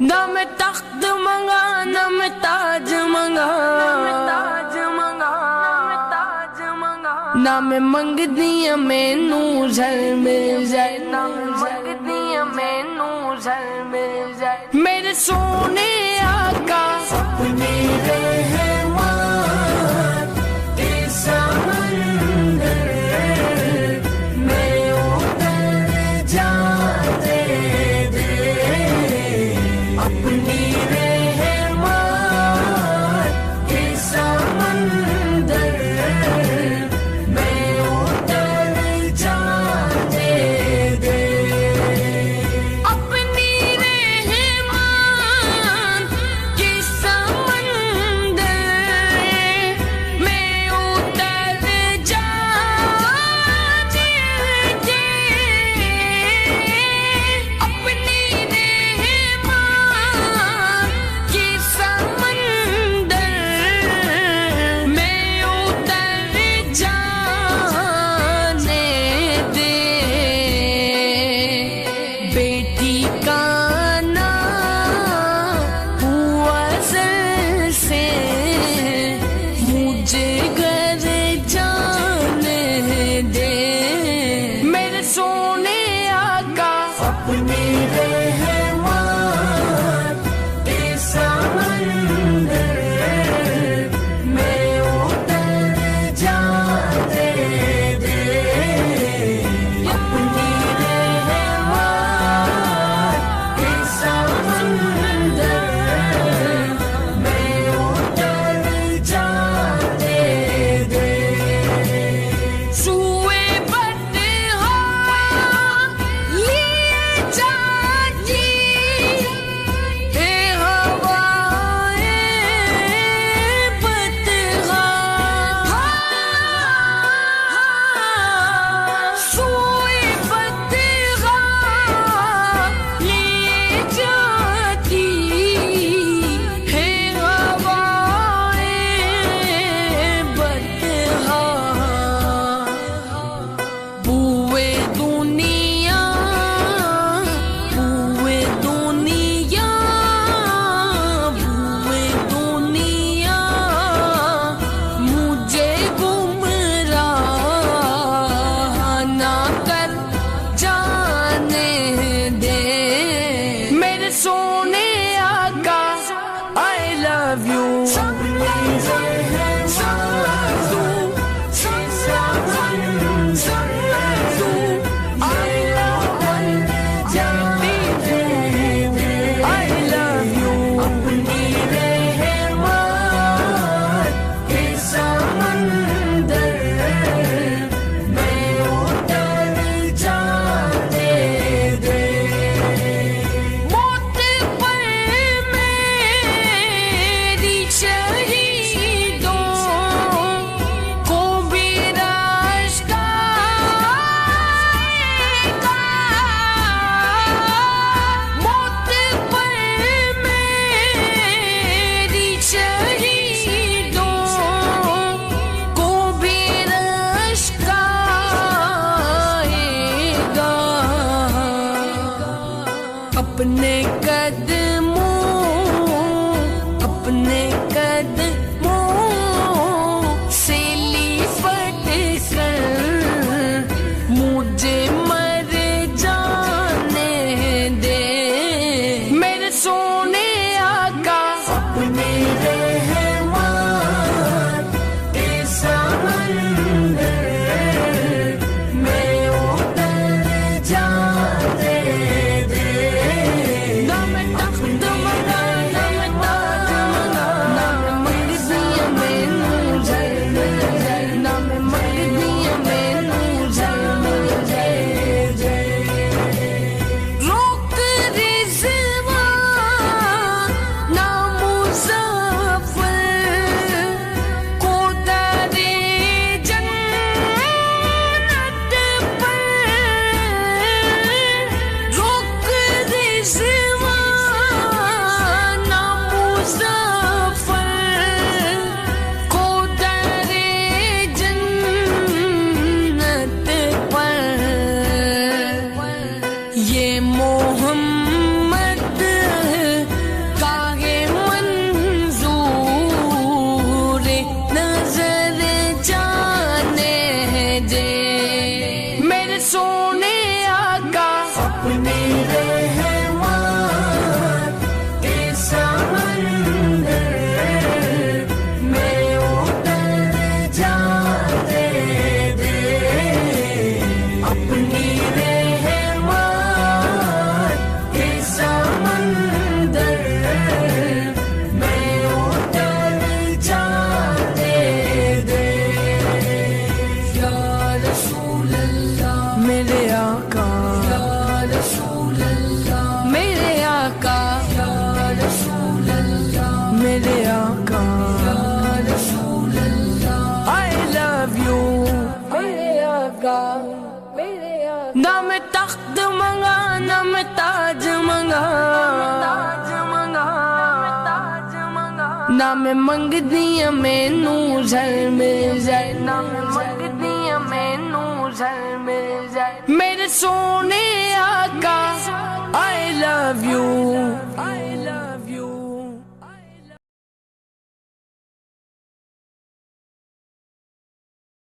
نہ میں تخت منگا نہ میں تاج منگا، نہ میں منگ دیا مینوں جھل مل جائے، نہ منگ دیا مینوں جھل مل جائے، میرے سونے آقا اپنی رحمت کے سمندر میں اتر جانے دے، اپنی رحمت کے سمندر میں اتر جانے دے، اپنی رحمت کے سمندر میں اتر جانے دے، اپنی رحمت کے سمندر میں اتر جانے دے، بیٹی کا نام ہوا سر سے مجھے گھر جانے دے، میرے سونے آقا اپنی رحمت کے سمندر میں اتر جانے دے، اپنی رحمت کے سمندر میں اتر جانے دے، سوئے بدہا لیے جاتی ہے ہوائے بدہا، سوئے بدہا لیے جاتی ہے ہوائے بدہا، بوئے دنیا بوئے دنیا بوئے دنیا مجھے گمراہ نہ کر جانے دے، میرے سونے آقا I love you، اپنی رحمت کے سمندر میں اتر جانے دے، موت پر میری شہیدوں کو بھی راش کا آئے گا، موت پر میری شہیدوں کو بھی رش کا آئے گا، اپنے قدموں سے لپٹ کر مجھے مر جانے دے، میرے سونے آقا اپنی رحمت کے سمندر میں اتر جانے دے، نہ میں تخت منگا نہ میں تاج منگا، نہ میں منگ دیا مینوں جھل مل جائے، نہ میں منگ دیا مینوں جھل مل جائے، روک رضوان ਨਾ ਮੈਂ ਮੰਗਦੀ ਆ ਮੈਨੂੰ ਜ਼ਰ ਮਿਲ ਜਾਏ ਨਾ ਮੈਂ ਮੰਗਦੀ ਆ ਮੈਨੂੰ ਜ਼ਰ ਮਿਲ ਜਾਏ ਮੇਰੇ ਸੋਹਣੇ ਆਕਾ I love you